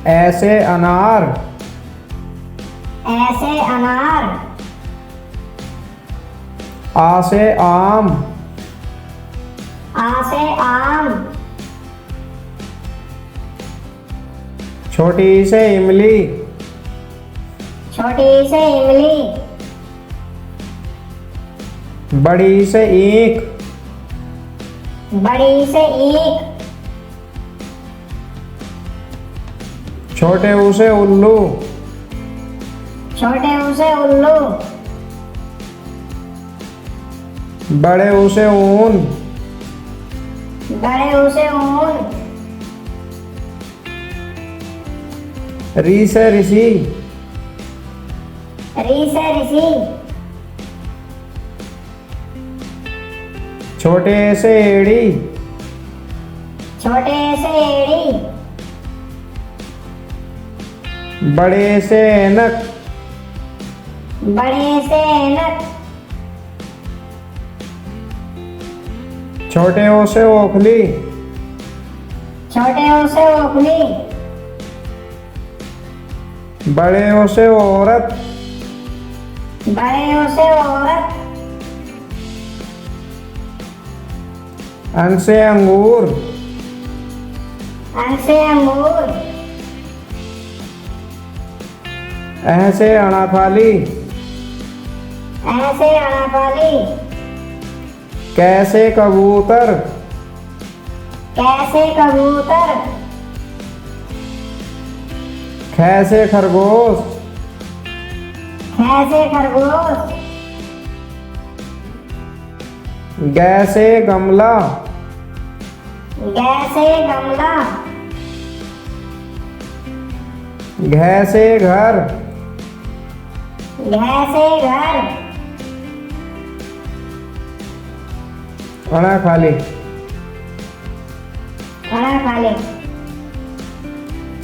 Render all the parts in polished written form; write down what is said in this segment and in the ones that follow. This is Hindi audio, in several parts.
ऐसे अनार। ऐसे अनार। आ से आम। आ से आम। छोटी से इमली। छोटी से इमली। बड़ी से ईंख। बड़ी से ईंख। छोटे ऊ से उल्लू। छोटे ऊ से उल्लू। बड़े ऊ से ऊन। बड़े ऊ से ऊन। री से ऋषि। री से ऋषि। छोटे से एड़ी। छोटे से एड़ी। बड़े से ऐनक। बड़े से ऐनक। छोटे ओ से ओखली। छोटे ओ से ओखली। बड़े ओ से औरत। बड़े ओ से औरत। अन से अंगूर। अन से अंगूर। ऐ से अनाफाली। ऐसे अनाफाली। कैसे कबूतर। कैसे कबूतर। खैसे खरगोश। कैसे खरगोश। गैसे गमला। कैसे गमला। घैसे घर। कैसे घर। अना खाली। खाना खा ले।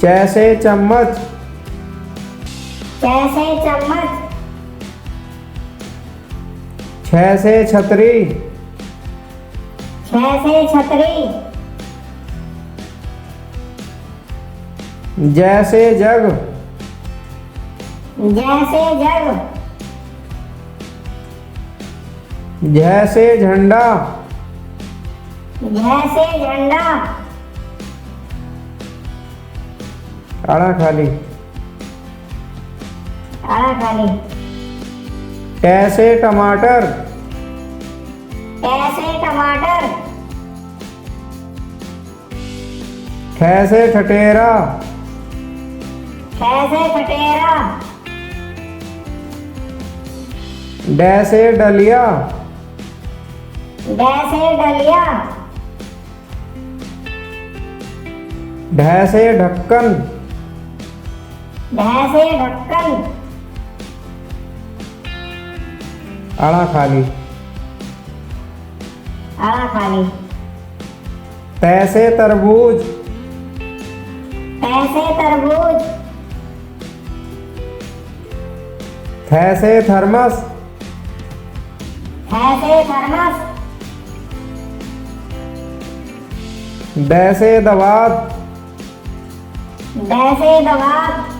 जैसे चम्मच। कैसे चम्मच। छह से छतरी। कैसे छतरी। जैसे जग। जैसे जग। जैसे झंडा। जैसे झंडा। अना खाली। खाना खा ले। कैसे टमाटर। कैसे टमाटर। कैसे ठटेरा। कैसे ठटेरा। डैसे डलिया। कैसे डलिया। ढैसे ढक्कन। कैसे ढक्कन। अना खाली। खाना खा ले। तैसे तरबूज। कैसे तरबूज। थैसे थर्मस। कैसे थर्मस। दैसे दवात। कैसे दवात।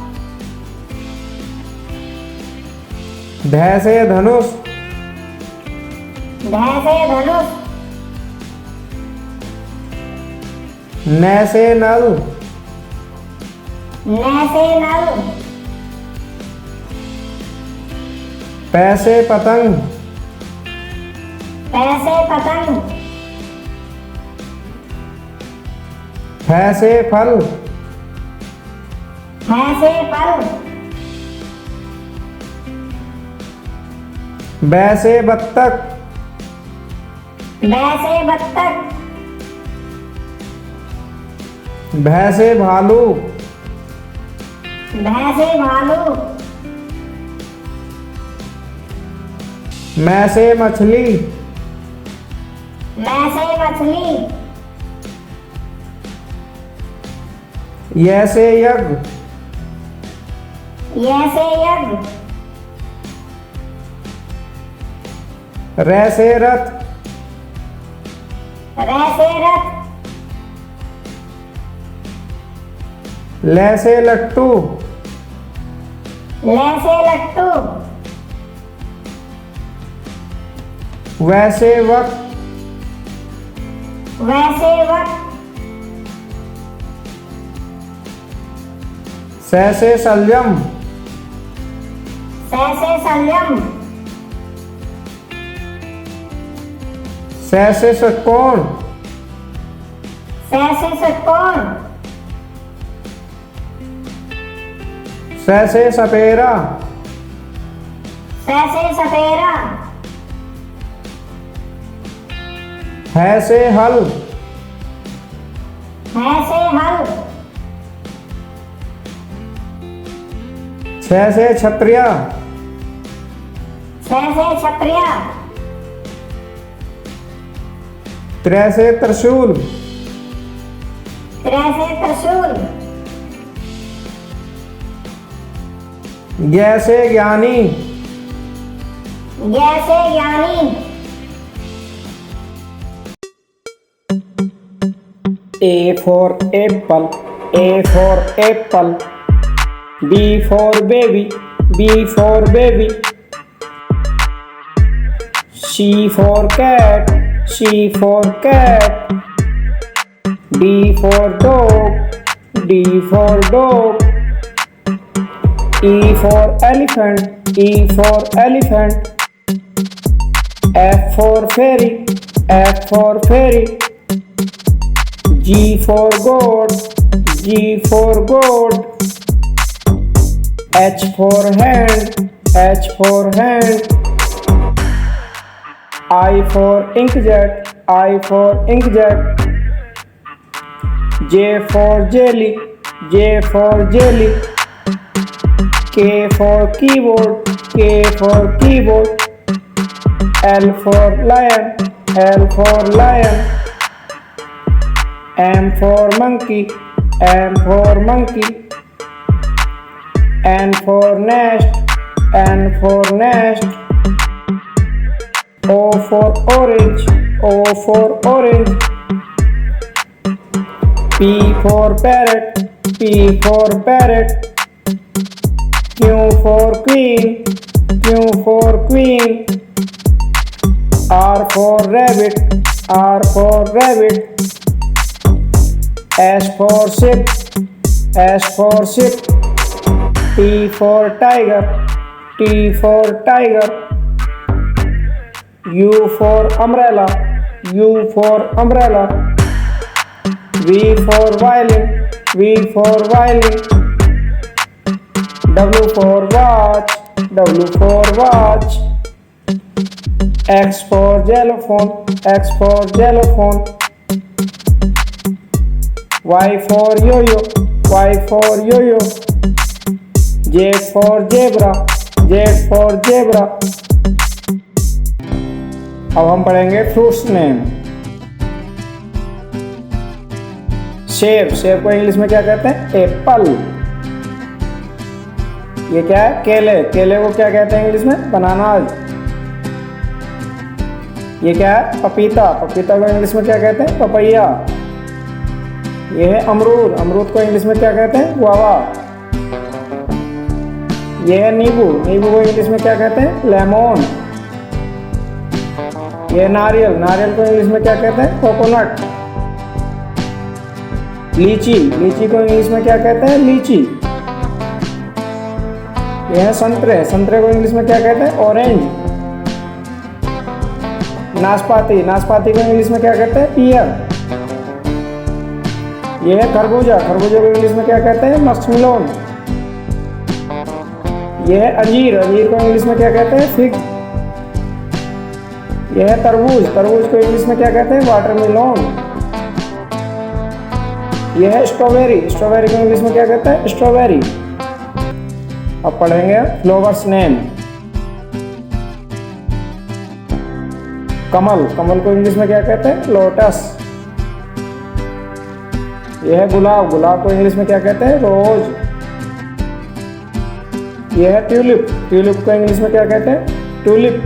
धैसे धनुष। कैसे धनुष। नैसे नल। कैसे नल। पैसे पतंग। कैसे पतंग। फैसे फल। कैसे फल। बैसे बत्तख। वैसे बत्तख। भैसे भालू। भैंसे भालू। मैसे मछली। मैसे मछली। यैसे यज्ञ। यैसे यज्ञ। रैसे रथ। रैसे रथ। ल से लट्टू, ल से लट्टू, व से वक्त, व से वक्त, स से संयम, स से संयम, स से षटकोण, स से षटकोण, स से सपेरा, स से सपेरा, ह से हल, ह से हल, छ से छत्रिया, छ से छत्रिया, त्र से त्रिशूल, त्र से त्रिशूल, ज्ञ से ज्ञानी, ज्ञ से ज्ञानी, A for apple, A for apple. B for baby, B for baby. C for cat, C for cat. D for dog, D for dog. E for elephant, E for elephant. F for fairy, F for fairy. G for goat, G for goat. H for hand, H for hand. I for inkjet, I for inkjet. J for jelly, J for jelly. K for keyboard, K for keyboard. L for lion, L for lion. M for monkey, M for monkey. N for nest, N for nest. O for orange, O for orange. P for parrot, P for parrot. Q for queen, Q for queen. R for rabbit, R for rabbit. S for ship, S for ship. T for tiger, T for tiger. U for umbrella, U for umbrella. V for violin, V for violin. W for watch, W for watch. X for xylophone, X for xylophone. Y for yo-yo, Y for yo-yo. Z for zebra, Z for zebra. अब हम पढ़ेंगे फ्रूट्स नेम। सेब, सेब को इंग्लिश में क्या कहते हैं? एप्पल। ये क्या है? केले, केले को क्या कहते हैं इंग्लिश में? बनानाज। ये क्या है? पपीता, पपीता को इंग्लिश में क्या कहते हैं? पपैया। ये है अमरूद, अमरूद को इंग्लिश में क्या कहते हैं? गुआवा। ये है नींबू, नींबू को इंग्लिश में क्या कहते हैं? लेमन। ये है नारियल, नारियल को इंग्लिश में क्या कहते हैं? कोकोनट। लीची, लीची को इंग्लिश में क्या कहते हैं? लीची। ये है संतरे, संतरे को इंग्लिश में क्या कहते हैं? ऑरेंज। नाशपाती, नाशपाती को इंग्लिश में क्या कहते हैं? पियर। ये है खरबूजा, खरबूजे को इंग्लिश में क्या कहते हैं? मस्कमेलन। ये है अंजीर, अंजीर को इंग्लिश में क्या कहते हैं? फिग। ये है तरबूज, तरबूज को इंग्लिश में क्या कहते हैं? वाटरमेलन। ये है स्ट्रॉबेरी, स्ट्रॉबेरी को इंग्लिश में क्या कहते हैं? स्ट्रॉबेरी। अब पढ़ेंगे फ्लावर्स नेम। कमल, कमल को इंग्लिश में क्या कहते हैं? लोटस। यह है गुलाब, गुलाब को इंग्लिश में क्या कहते हैं? रोज। यह है ट्यूलिप, ट्यूलिप को इंग्लिश में क्या कहते हैं? ट्यूलिप।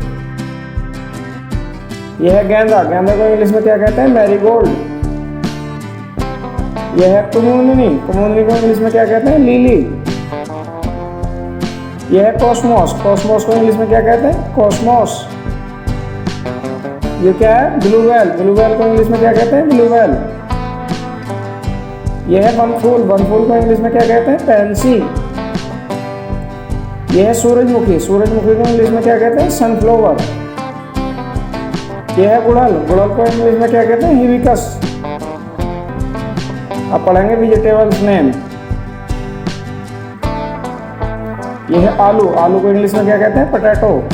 यह है गेंदा, गेंदा को इंग्लिश में क्या कहते हैं? मैरीगोल्ड। यह है कुमुदनी, कुमुदनी को इंग्लिश में क्या कहते हैं? लिली। यह है कॉस्मोस, कॉस्मोस को इंग्लिश में क्या कहते हैं? कॉस्मोस। ये क्या है? ब्लू व्हेल, ब्लू व्हेल को इंग्लिश में क्या कहते हैं? Blue whale. यह है वनफूल, वनफूल को इंग्लिश में क्या कहते हैं? पैंसी। यह है सूरजमुखी, सूरजमुखी को इंग्लिश में क्या कहते हैं? सनफ्लावर। यह है गुड़हल, गुड़हल को इंग्लिश में क्या कहते हैं? हिबिस्कस। अब पढ़ेंगे वेजिटेबल्स नेम। यह है आलू, आलू को इंग्लिश में क्या कहते हैं? पोटैटो।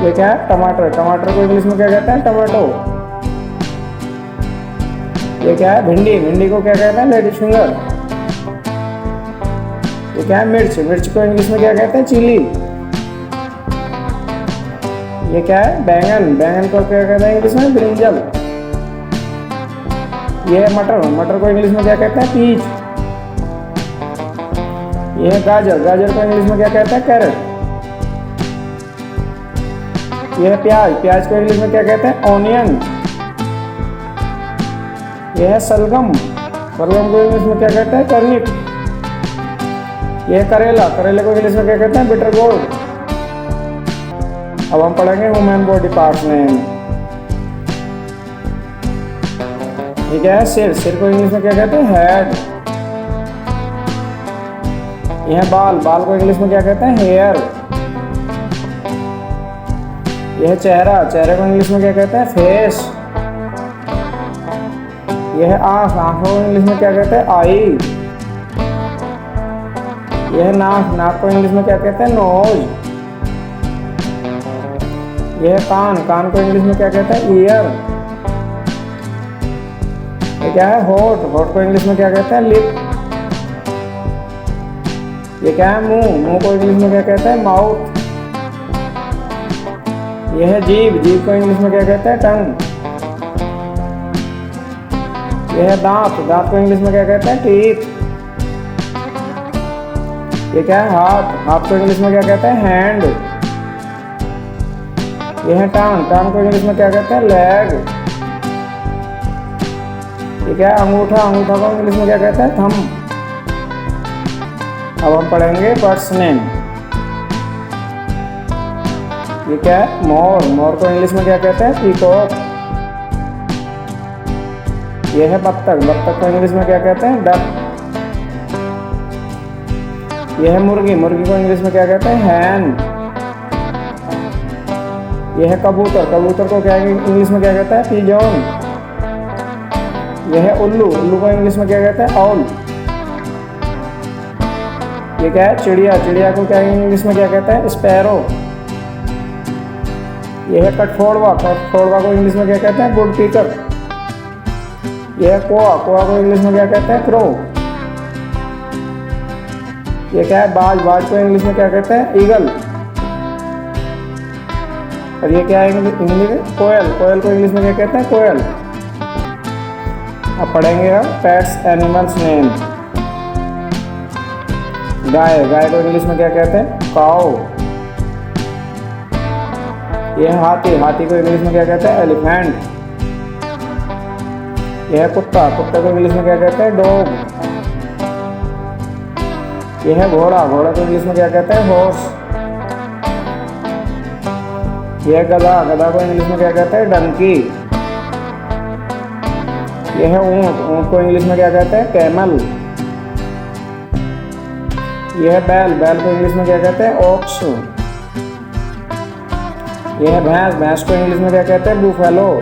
ये क्या है? टमाटर, टमाटर को इंग्लिश में क्या कहते हैं? टमाटो। ये क्या है? भिंडी, भिंडी को क्या कहते हैं? Ladies finger. ये क्या है? मिर्च, मिर्च को इंग्लिश में क्या कहते हैं? चिली। ये क्या है? बैंगन, बैंगन को क्या कहते हैं इंग्लिश में? ब्रिंजल। ये है मटर, मटर को इंग्लिश में क्या कहते हैं? पीच। ये है गाजर, गाजर को इंग्लिश में क्या कहते हैं? कैरेट। यह है प्याज, प्याज को इंग्लिश में क्या कहते हैं? ऑनियन। यह है सलगम, सलगम को इंग्लिश में क्या कहते हैं? टर्निप। यह है करेला, करेले को इंग्लिश में क्या कहते हैं? Bitter gourd. अब हम पढ़ेंगे ह्यूमन बॉडी पार्ट्स नेम। ये क्या है? सिर, सिर को इंग्लिश में क्या कहते हैं? हेड। यह है बाल, बाल को इंग्लिश में क्या कहते हैं? हेयर। यह है चेहरा, चेहरे को इंग्लिश में क्या कहते हैं? फेस। यह है आँख, आँखों को इंग्लिश में क्या कहते हैं? आई। यह है नाक, नाक को इंग्लिश में क्या कहते हैं? नोज। यह है कान, कान को इंग्लिश में क्या कहते हैं? ईयर। ये क्या है? होठ, होठ को इंग्लिश में क्या कहते हैं? लिप। ये क्या है? मुंह, मुंह को इंग्लिश में क्या कहते हैं? माउथ। यह है जीभ, जीभ को इंग्लिश में क्या कहते हैं? टंग। यह है दांत, दांत को इंग्लिश में क्या कहते हैं? टीथ। ये क्या है? हाथ, हाथ को इंग्लिश में क्या कहते हैं? हैंड। यह है टांग, टांग को इंग्लिश में क्या कहते हैं? लेग। ये क्या है? अंगूठा, अंगूठा को इंग्लिश में क्या कहते हैं? थंब। अब हम पढ़ेंगे बर्ड्स नेम। ये क्या है? मोर, मोर को इंग्लिश में क्या कहते हैं? पीकॉक। ये है बत्तख, बत्तख को इंग्लिश में क्या कहते हैं? डक। ये है मुर्गी, मुर्गी को इंग्लिश में क्या कहते हैं? हैन। ये है कबूतर, कबूतर को क्या इंग्लिश में क्या कहते हैं? पिजॉन। यह है उल्लू, उल्लू को इंग्लिश में क्या कहते हैं? ऑल। ये क्या है? चिड़िया, चिड़िया को क्या इंग्लिश में क्या कहते हैं? स्पैरो। यह है कठफोड़वा, कठफोड़वा को इंग्लिश में क्या कहते हैं? वुड पीकर। यह है कोआ, कोआ को इंग्लिश में क्या कहते हैं? क्रो। यह क्या है? बाज, बाज को इंग्लिश में क्या कहते हैं? ईगल। और ये क्या है इंग्लिश में? कोयल, कोयल को इंग्लिश में क्या कहते हैं? कोयल। अब पढ़ेंगे हम पेट्स एनिमल्स नेम। गाय, गाय को इंग्लिश में क्या कहते हैं? काऊ। यह है हाथी, हाथी को इंग्लिश में क्या कहते हैं? एलिफेंट। यह है कुत्ता, कुत्ते को इंग्लिश में क्या कहते हैं? डॉग। यह है घोड़ा, घोड़ा को इंग्लिश में क्या कहते हैं? हॉर्स। यह है गधा, गधा को इंग्लिश में क्या कहते हैं? डंकी। यह है ऊंट, ऊंट को इंग्लिश में क्या कहते हैं? कैमल। यह है बैल, बैल को इंग्लिश में क्या कहते हैं? ऑक्स। यह है भैंस, भैंस को इंग्लिश में क्या कहते हैं? बूफेलो।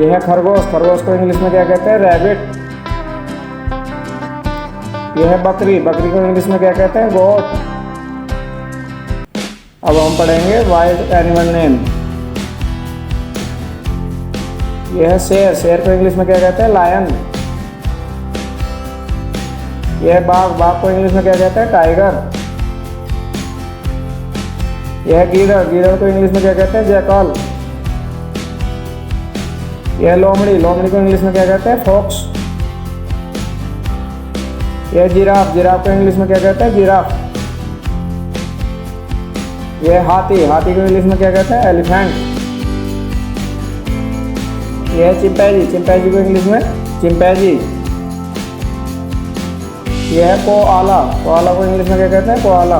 यह है खरगोश, खरगोश को इंग्लिश में क्या कहते हैं? रैबिट। यह है बकरी, बकरी को इंग्लिश में क्या कहते हैं? गोट। अब हम पढ़ेंगे वाइल्ड एनिमल नेम। यह है शेर, शेर को इंग्लिश में क्या कहते हैं? लायन। यह है बाघ, बाघ को इंग्लिश में क्या कहते हैं? टाइगर। यह है गीदड़, गीदड़ को इंग्लिश में क्या कहते हैं? जैकल। यह है लोमड़ी, लोमड़ी को इंग्लिश में क्या कहते हैं? फॉक्स। यह है जिराफ, जिराफ को इंग्लिश में क्या कहते हैं? जिराफ। यह है हाथी, हाथी को इंग्लिश में क्या कहते हैं? एलिफेंट। ये है चिंपैंजी, चिंपैंजी को इंग्लिश में चिंपैंजी। ये है कोआला, कोआला को इंग्लिश में क्या कहते हैं? कोआला।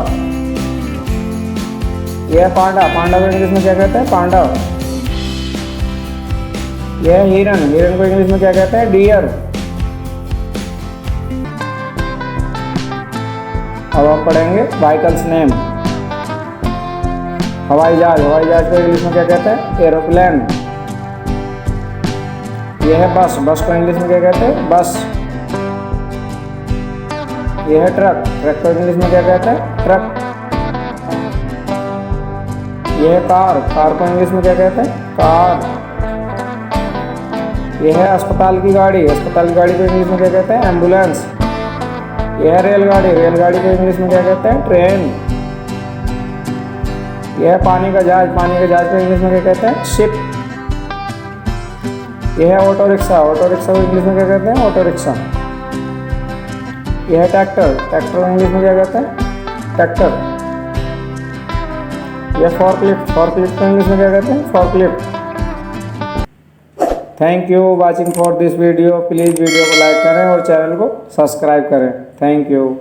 ये है पांडा, पांडा को इंग्लिश में क्या कहते हैं? पांडा। ये है हिरन, हिरन को इंग्लिश में क्या कहते हैं? डियर। अब हम पढ़ेंगे व्हीकल्स नेम। हवाई जहाज, हवाई जहाज को इंग्लिश में क्या कहते हैं? एरोप्लेन। यह है बस, बस को इंग्लिश में क्या कहते हैं? बस। यह है ट्रक, ट्रक को इंग्लिश में क्या कहते हैं? ट्रक। यह है कार, कार को इंग्लिश में क्या कहते हैं? कार। यह है अस्पताल की गाड़ी, अस्पताल की गाड़ी को इंग्लिश में क्या कहते हैं? एम्बुलेंस। यह है रेलगाड़ी, रेलगाड़ी को इंग्लिश में क्या कहते हैं? ट्रेन। यह है पानी का जहाज, पानी के जहाज को इंग्लिश में क्या कहते हैं? शिप। यह है ऑटो रिक्शा, ऑटो रिक्शा को इंग्लिश में क्या कहते हैं? Auto rickshaw. यह है ट्रैक्टर, ट्रैक्टर को इंग्लिश में क्या कहते हैं? ट्रैक्टर। यह फॉर्कलिफ्ट, फॉर्कलिफ्ट को इंग्लिश में क्या कहते हैं? Forklift. Thank you watching for this video. Please video को लाइक करें और चैनल को सब्सक्राइब करें। Thank you.